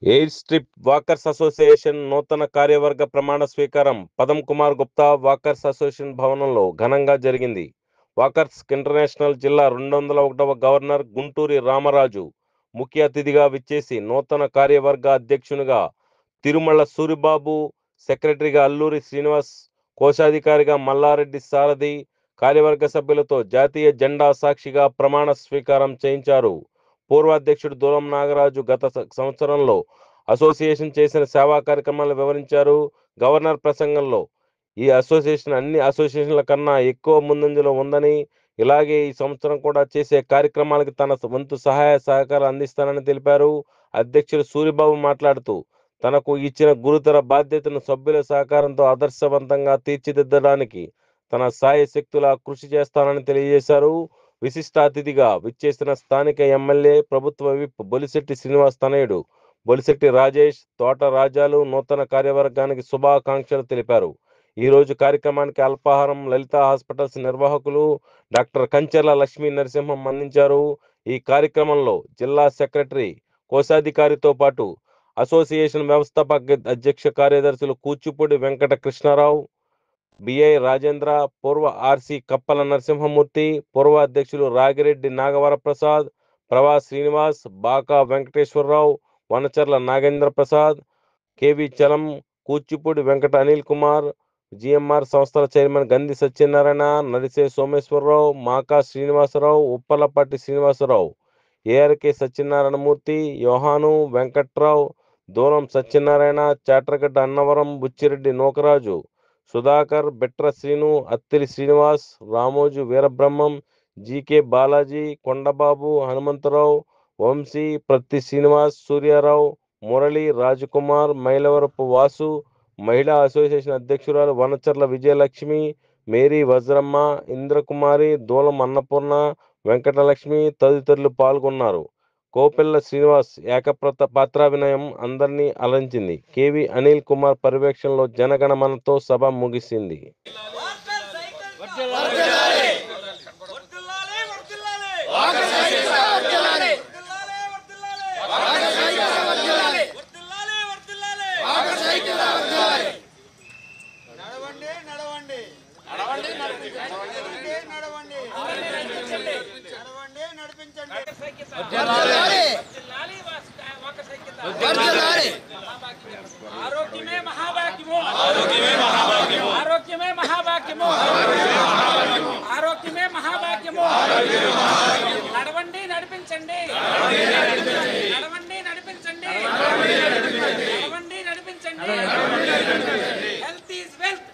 Air strip walkers association నూతన కార్యవర్గ ప్రమాణ స్వీకారం పదం కుమార్ గుప్తా వాకర్స్ అసోసియేషన్ భవనంలో ఘనంగా జరిగింది. వాకర్స్ ఇంటర్నేషనల్ జిల్లా 201వ గవర్నర్ గుంటూరి రామరాజు ముఖ్య అతిథిగా విచ్చేసి నూతన కార్యవర్గ అధ్యక్షునిగా తిరుమల సూరిబాబు, సెక్రటరీగా అల్లూరి శ్రీనివాస్, కోశాధికారిగా మల్లారెడ్డి సారథి, కార్యవర్గ సభ్యులతో జాతీయ జెండా సాక్షిగా ప్రమాణ స్వీకారం చేయించారు. పూర్వ అధ్యక్షుడు దూలం నాగరాజు గత సంవత్సరంలో అసోసియేషన్ చేసిన సేవా కార్యక్రమాలను వివరించారు. గవర్నర్ ప్రసంగంలో ఈ అసోసియేషన్ అన్ని అసోసియేషన్ల కన్నా ఎక్కువ ముందంజలో ఉందని, ఇలాగే ఈ సంవత్సరం కూడా చేసే కార్యక్రమాలకు తన వంతు సహాయ సహకారాలు అందిస్తానని తెలిపారు. అధ్యక్షుడు సూరిబాబు మాట్లాడుతూ తనకు ఇచ్చిన గురుతర బాధ్యతను సభ్యుల సహకారంతో ఆదర్శవంతంగా తీర్చిదిద్దడానికి తన సాయశక్తులా కృషి చేస్తానని తెలియజేశారు. విశిష్ట అతిథిగా విచ్చేసిన స్థానిక ఎమ్మెల్యే, ప్రభుత్వ విప్ బొలిశెట్టి శ్రీనివాస్ తనయుడు బొలిశెట్టి రాజేష్, తోట రాజాలు నూతన కార్యవర్గానికి శుభాకాంక్షలు తెలిపారు. ఈ రోజు కార్యక్రమానికి అల్పాహారం లలిత హాస్పిటల్స్ నిర్వాహకులు డాక్టర్ కంచెర్ల లక్ష్మీ నరసింహం అందించారు. ఈ కార్యక్రమంలో జిల్లా సెక్రటరీ, కోశాధికారితో పాటు అసోసియేషన్ వ్యవస్థాపక అధ్యక్ష కార్యదర్శులు కూచిపూడి వెంకట కృష్ణారావు, బిఐ రాజేంద్ర, పూర్వ ఆర్సి కప్పల నరసింహమూర్తి, పూర్వ అధ్యక్షులు రాగిరెడ్డి నాగవరప్రసాద్, ప్రవా శ్రీనివాస్, బాకా వెంకటేశ్వరరావు, వనచర్ల నాగేంద్ర ప్రసాద్, కేవి చలం, కూచిపూడి వెంకట అనిల్ కుమార్, జిఎంఆర్ సంస్థల చైర్మన్ గంధి సత్యనారాయణ, నరిసే సోమేశ్వరరావు, మాకా శ్రీనివాసరావు, ఉప్పలపాటి శ్రీనివాసరావు, ఏఆర్కే సత్యనారాయణమూర్తి, యోహాను, వెంకట్రావు, దూరం సత్యనారాయణ, చాట్రగడ్డ అన్నవరం, బుచ్చిరెడ్డి నూకరాజు, సుధాకర్, బెట్ర శ్రీను, అత్తిలి శ్రీనివాస్, రామోజు వీరబ్రహ్మం, జీకే బాలాజీ, కొండబాబు, హనుమంతరావు, వంశీ, ప్రత్తి శ్రీనివాస్, సూర్యారావు, మురళి, రాజకుమార్, మైలవరపు వాసు, మహిళా అసోసియేషన్ అధ్యక్షురాలు వనచర్ల విజయలక్ష్మి, మేరీ వజ్రమ్మ, ఇంద్రకుమారి, దూలం అన్నపూర్ణ, వెంకటలక్ష్మి తదితరులు పాల్గొన్నారు. కోపెల్ల శ్రీనివాస్ పాత్రాభినయం అందరినీ అలరించింది. కేవి అనిల్ కుమార్ పర్యవేక్షణలో జనగణమనతో సభ ముగిసింది. ఆరోగ్యమే మహాభాగ్యము, ఆరోగ్యమే మహాభాగ్యము, ఆరోగ్యమే మహాభాగ్యము. నడవండి నడిపించండి, నడవండి నడిపించండి, నడవండి నడిపించండి. Health is wealth,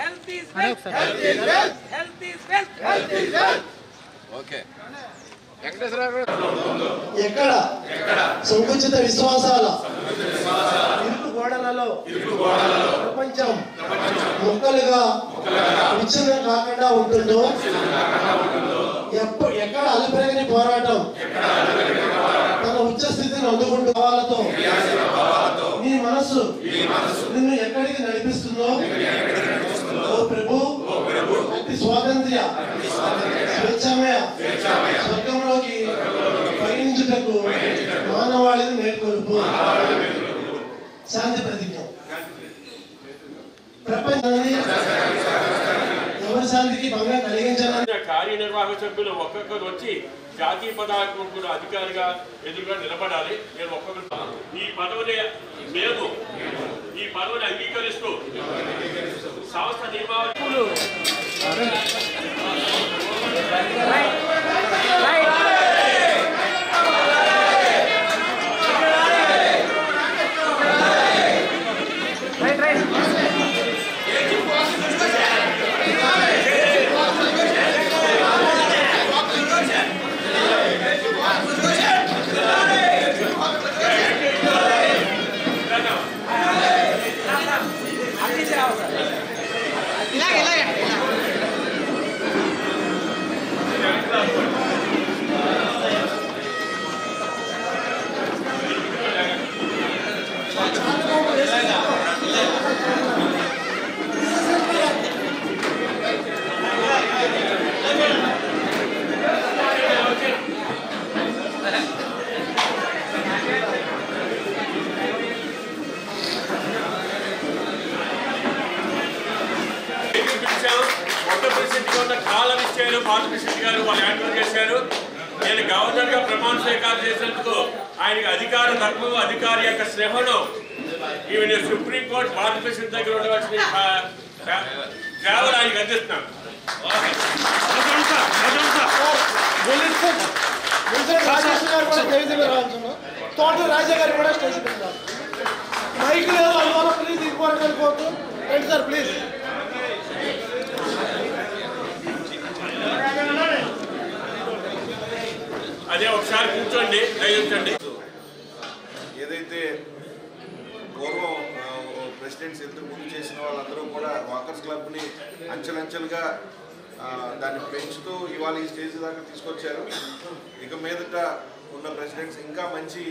health is wealth, health is wealth. Okay. ఎక్కడ సంకుచిత విశ్వాసాల ఇరుకు గోడలలో ప్రపంచం ముక్కలుగా విచ్ఛిన్నం కాకుండా ఉంటుందో, ఎక్కడ అలుపెరగని పోరాటం తన ఉచ్చ స్థితిని అందుకుంటూ భావాలతో నీ మనసు నిన్ను ఎక్కడికి నడిపిస్తుందో, ఓ ప్రభు అతి స్వాతంత్ర్య స్వేచ్ఛామయ స్వర్గంలోకి పయనించుటకు మానవాళిని మేల్కొల్పు. శాంతి ప్రతిజ్ఞ. ప్రపంచాన్ని ఎవరి శాంతికి భంగం కలిగించాలని కార్యనిర్వాహక సభ్యులు ఒక్కొక్కరు వచ్చి జాతీయ పతాకంలో అధికారిగా ఎదురుగా నిలబడాలి. నేను ఒక్కొక్కరు ఈ పదవిని అంగీకరిస్తూ సంస్థ నియమావళి బాలకృష్ణ గారు వాళ్ళు హ్యాండిల్ చేశారు. నేను గవర్నర్గా ప్రమాణ స్వీకారం చేసినందుకు ఆయనకి అధికార ధర్మం, అధికారి యొక్క శ్రమను ఈవెన్ సుప్రీంకోర్టు బాలకృష్ణ దగ్గర ఉండవలసిన సేవలు ఆయనకి అందిస్తున్నాను. రాజేష్ గారు కూడా స్టేజ్ మీద రావాల్సిన తోట రాజా గారు కూడా స్టేజ్ మీద రావాలి. మైక్ లేదు అందువల్ల ప్లీజ్ దిగుబడి వెళ్ళిపోతూ రండి సార్ ప్లీజ్. అదే ఒకసారి కూర్చోండి, దయచేయండి. ఏదైతే పూర్వం ప్రెసిడెంట్స్ ఎందుకు ముందు చేసిన వాళ్ళందరూ కూడా వాకర్స్ క్లబ్ని అంచెలంచెలుగా దాన్ని పెంచుతూ ఇవాళ ఈ స్టేజ్ దాకా తీసుకొచ్చారు. ఇక మీదట ఉన్న ప్రెసిడెంట్స్ ఇంకా మంచి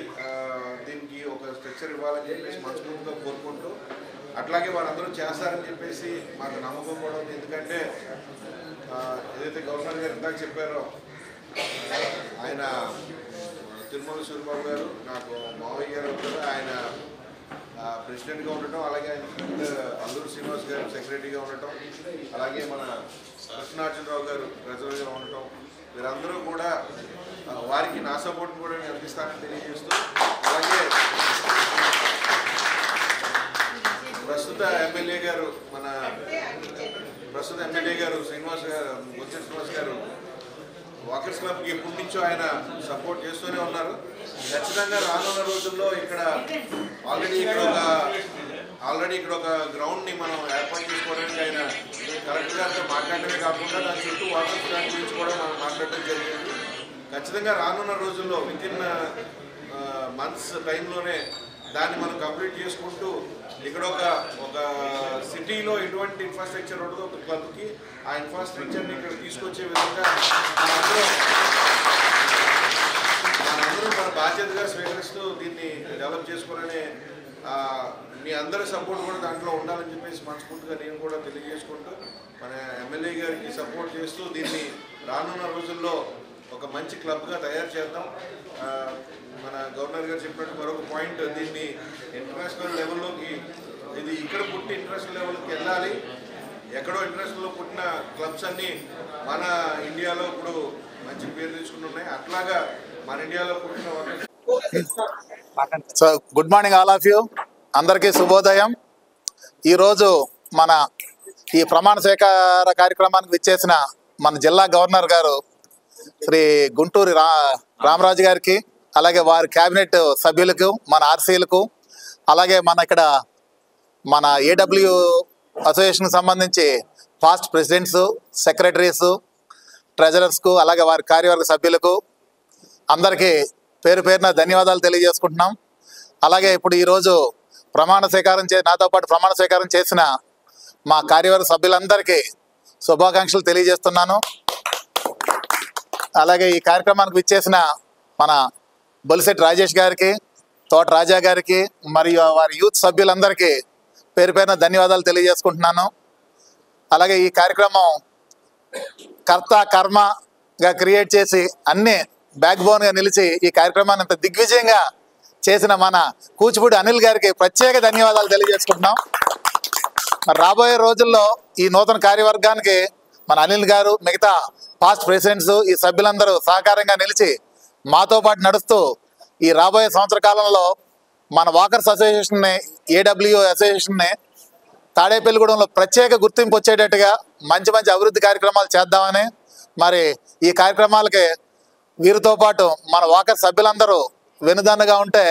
దీనికి ఒక స్ట్రక్చర్ ఇవ్వాలని చెప్పేసి మనస్ఫూర్తిగా కోరుకుంటూ, అట్లాగే వారందరూ చేస్తారని చెప్పేసి మాకు నమ్మకం కూడా ఉంది. ఎందుకంటే ఏదైతే గవర్నర్ గారు ఇందాక చెప్పారో, ఆయన తిరుమల సూరిబాబు గారు నాకు మావయ్య గారు ఉంటారు, ఆయన ప్రెసిడెంట్గా ఉండటం, అలాగే ఆయన ఫ్రెండ్ అల్లూరు శ్రీనివాస్ గారు సెక్రటరీగా ఉండటం, అలాగే మన కృష్ణార్జునరావు గారు ట్రెజరర్గా ఉండటం, వీరందరూ కూడా వారికి నా సపోర్ట్ కూడా నేను అందిస్తానని తెలియజేస్తూ, అలాగే ప్రస్తుత ఎమ్మెల్యే గారు శ్రీనివాస్ గారు బొత్స శ్రీనివాస్ గారు వాకర్స్ క్లబ్కి ఎప్పటి నుంచో ఆయన సపోర్ట్ చేస్తూనే ఉన్నారు. ఖచ్చితంగా రానున్న రోజుల్లో ఇక్కడ ఆల్రెడీ ఇక్కడ ఒక గ్రౌండ్ని మనం ఏర్పాటు చేసుకోవడానికి ఆయన కలెక్టర్ గారితో మాట్లాడటమే కాకుండా దాని చుట్టూ వాకర్స్ క్లబ్ గురించి కూడా మనం మాట్లాడటం జరిగింది. ఖచ్చితంగా రానున్న రోజుల్లో వితిన్ మంత్స్ టైంలోనే దాన్ని మనం కంప్లీట్ చేసుకుంటూ ఇక్కడ ఒక సిటీలో ఎటువంటి ఇన్ఫ్రాస్ట్రక్చర్ ఉండదో ఒక క్లబ్కి ఆ ఇన్ఫ్రాస్ట్రక్చర్ని ఇక్కడ తీసుకొచ్చే విధంగా మనందరూ మన బాధ్యతగా స్వీకరిస్తూ దీన్ని డెవలప్ చేసుకోవాలనే మీ అందరి సపోర్ట్ కూడా దాంట్లో ఉండాలని చెప్పేసి మనస్ఫూర్తిగా నేను కూడా తెలియజేసుకుంటూ మన ఎమ్మెల్యే గారికి సపోర్ట్ చేస్తూ దీన్ని రానున్న రోజుల్లో ఒక మంచి క్లబ్గా తయారు చేద్దాం. మన గవర్నర్ గారు చెప్పినట్టు మరొక పాయింట్, దీన్ని ఇంటర్నేషనల్ లెవెల్లోకి, ఇది ఇక్కడ పుట్టి ఇంటర్నేషనల్ లెవెల్కి వెళ్ళాలి. ఎక్కడో ఇంటర్నేషనల్లో పుట్టిన క్లబ్స్ అన్నీ మన ఇండియాలో ఇప్పుడు మంచి పేరు తెచ్చుకుని ఉన్నాయి. అట్లాగా మన ఇండియాలో పుట్టిన so good morning all of you, అందరికీ శుభోదయం. ఈరోజు మన ఈ ప్రమాణ స్వీకార కార్యక్రమానికి విచ్చేసిన మన జిల్లా గవర్నర్ గారు శ్రీ గుంటూరు రామరాజు గారికి, అలాగే వారి క్యాబినెట్ సభ్యులకు, మన ఆర్సీలకు, అలాగే మన ఏడబ్ల్యూ అసోసియేషన్కి సంబంధించి పాస్ట్ ప్రెసిడెంట్స్, సెక్రటరీస్, ట్రెజరర్స్కు, అలాగే వారి కార్యవర్గ సభ్యులకు అందరికీ పేరు పేరున ధన్యవాదాలు తెలియజేసుకుంటున్నాం. అలాగే ఇప్పుడు ఈరోజు నాతో పాటు ప్రమాణ స్వీకారం చేసిన మా కార్యవర్గ సభ్యులందరికీ శుభాకాంక్షలు తెలియజేస్తున్నాను. అలాగే ఈ కార్యక్రమానికి విచ్చేసిన మన బొలిశెట్టి రాజేష్ గారికి, తోట రాజా గారికి మరియు వారి యూత్ సభ్యులందరికీ పేరు పేరున ధన్యవాదాలు తెలియజేసుకుంటున్నాను. అలాగే ఈ కార్యక్రమం కర్త కర్మగా క్రియేట్ చేసి అన్ని బ్యాక్ బోన్గా నిలిచి ఈ కార్యక్రమాన్ని ఇంత దిగ్విజయంగా చేసిన మన కూచిపూడి అనిల్ గారికి ప్రత్యేక ధన్యవాదాలు తెలియజేసుకుంటున్నాం. రాబోయే రోజుల్లో ఈ నూతన కార్యవర్గానికి మన అనిల్ గారు, మిగతా పాస్ట్ ప్రెసిడెంట్స్, ఈ సభ్యులందరూ సహకారంగా నిలిచి మాతో పాటు నడుస్తూ ఈ రాబోయే సంవత్సర కాలంలో మన వాకర్స్ అసోసియేషన్ని, ఏడబ్ల్యూ అసోసియేషన్ని తాడేపల్లిగూడెంలో ప్రత్యేక గుర్తింపు వచ్చేటట్టుగా మంచి మంచి అభివృద్ధి కార్యక్రమాలు చేద్దామని, మరి ఈ కార్యక్రమాలకి వీరితో పాటు మన వాకర్ సభ్యులందరూ వెనుదన్నుగా ఉంటే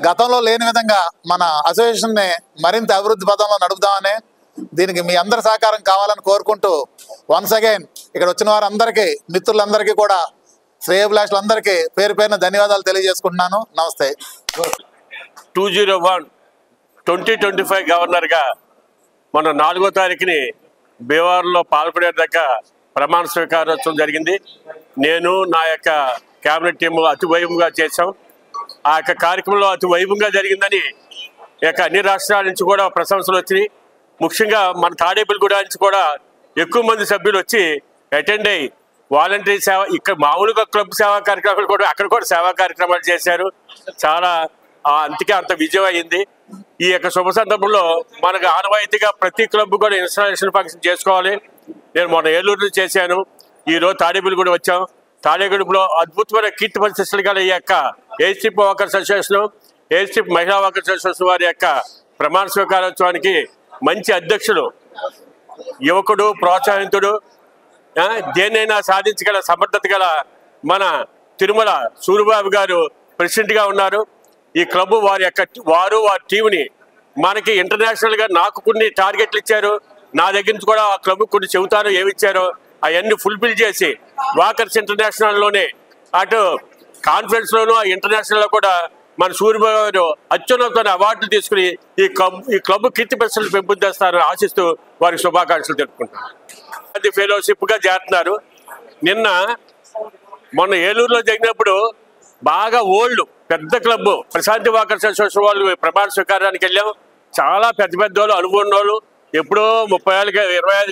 గతంలో లేని విధంగా మన అసోసియేషన్ని మరింత అభివృద్ధి పథంలో నడుపుదామని, దీనికి మీ అందరి సహకారం కావాలని కోరుకుంటూ వన్స్ అగైన్ ఇక్కడ వచ్చిన వారందరికీ, మిత్రులందరికీ కూడా, శ్రేయోభిలాషులందరికీ పేరు పేరున ధన్యవాదాలు తెలియజేసుకుంటున్నాను. నమస్తే. 2025 గవర్నర్గా మన 4వ తారీఖుని బీహార్లో పాల్పడే దగ్గర ప్రమాణ స్వీకారోత్సవం జరిగింది. నేను నా యొక్క క్యాబినెట్ టీము అతి వైభవంగా చేశాం. ఆ యొక్క కార్యక్రమంలో అతి వైభవంగా జరిగిందని అన్ని రాష్ట్రాల నుంచి కూడా ప్రశంసలు వచ్చినాయి. ముఖ్యంగా మన తాడేపల్లిగూడ నుంచి కూడా ఎక్కువ మంది సభ్యులు వచ్చి అటెండ్ అయ్యి వాలంటరీ సేవ, ఇక్కడ మామూలుగా క్లబ్ సేవా కార్యక్రమాలు కూడా అక్కడ కూడా సేవా కార్యక్రమాలు చేశారు. చాలా అందుకే అంత విజయం అయింది. ఈ యొక్క శుభ సందర్భంలో మనకు ఆనవాయితీగా ప్రతి క్లబ్ కూడా ఇన్స్టాలేషన్ ఫంక్షన్ చేసుకోవాలి. నేను మొన్న ఏలూరులో చేశాను, ఈరోజు తాడేపల్లిగూడ వచ్చాం. తాడేపల్లిగూడలో అద్భుతమైన కీర్తి పరిస్థితులు గల ఈ యొక్క ఏస్ట్రిప్ వాకర్స్ అసోసియేషన్, ఏస్ట్రిప్ మహిళా వాకర్స్ అసోసియేషన్ వారి యొక్క ప్రమాణ స్వీకారోత్సవానికి మంచి అధ్యక్షుడు, యువకుడు, ప్రోత్సాహితుడు, దేన్నైనా సాధించగల సమర్థత గల మన తిరుమల సూరిబాబు గారు ప్రెసిడెంట్గా ఉన్నారు. ఈ క్లబ్ వారి టీంని మనకి ఇంటర్నేషనల్గా నాకు కొన్ని టార్గెట్లు ఇచ్చారు. నా దగ్గర నుంచి కూడా ఆ క్లబ్ కొన్ని చెబుతాను ఏమి ఇచ్చారో అవన్నీ ఫుల్ఫిల్ చేసి వాకర్స్ ఇంటర్నేషనల్లోనే అటు కాన్ఫరెన్స్లోనూ ఇంటర్నేషనల్లో కూడా మన సూరిబాబు గారు అత్యున్నతమైన అవార్డులు తీసుకుని ఈ క్లబ్ కీర్తి ప్రశ్నలు పెంపొందిస్తారని ఆశిస్తూ వారికి శుభాకాంక్షలు తెలుపుకుంటున్నారు. ఫెలోషిప్గా చేస్తున్నారు. మొన్న ఏలూరులో జరిగినప్పుడు బాగా ఓల్డ్ పెద్ద క్లబ్ ప్రశాంతి వాకర్స్ అసోసియేషన్ వాళ్ళు ప్రమాణ స్వీకారానికి వెళ్ళాం. చాలా పెద్ద వాళ్ళు, అనుభవం వాళ్ళు, ఎప్పుడో 25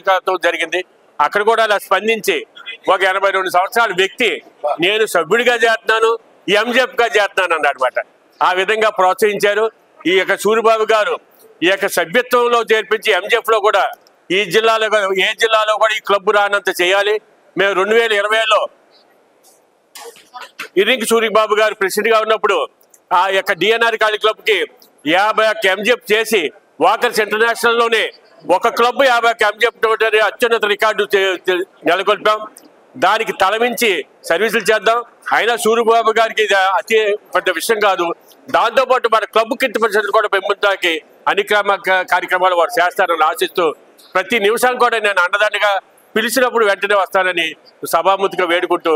క్రితం జరిగింది. అక్కడ కూడా అలా స్పందించి ఒక 82 సంవత్సరాల వ్యక్తి నేను సభ్యుడిగా చేస్తున్నాను, ఎంజెఫ్గా చేస్తున్నాను అన్నమాట. ఆ విధంగా ప్రోత్సహించారు. ఈ యొక్క సూరిబాబు గారు ఈ యొక్క సభ్యత్వంలో చేర్పించి ఎంజెఫ్లో కూడా ఏ జిల్లాలో కూడా ఈ క్లబ్ రానంత చేయాలి. మేము 2020లో ఇరింగ్ సూరిబాబు గారు ప్రెసిడెంట్గా ఉన్నప్పుడు ఆ యొక్క డిఎన్ఆర్ కాళీ క్లబ్కి 51 ఎంజెఫ్ చేసి వాకర్స్ ఇంటర్నేషనల్లోనే ఒక క్లబ్ 51 ఎంజెఫ్ అత్యున్నత రికార్డు నెలకొల్పాం. దానికి తలమించి సర్వీసులు చేద్దాం. అయినా సూరిబాబు గారికి ఇది అతి పెద్ద విషయం కాదు. దాంతోపాటు మన క్లబ్ కీర్తి పరిస్థితులు కూడా పెంపొందడానికి అన్ని కార్యక్రమాలు వారు చేస్తారని ఆశిస్తూ ప్రతి నిమిషం కూడా నేను అండదండగా పిలిచినప్పుడు వెంటనే వస్తానని సభాముఖిగా వేడుకుంటూ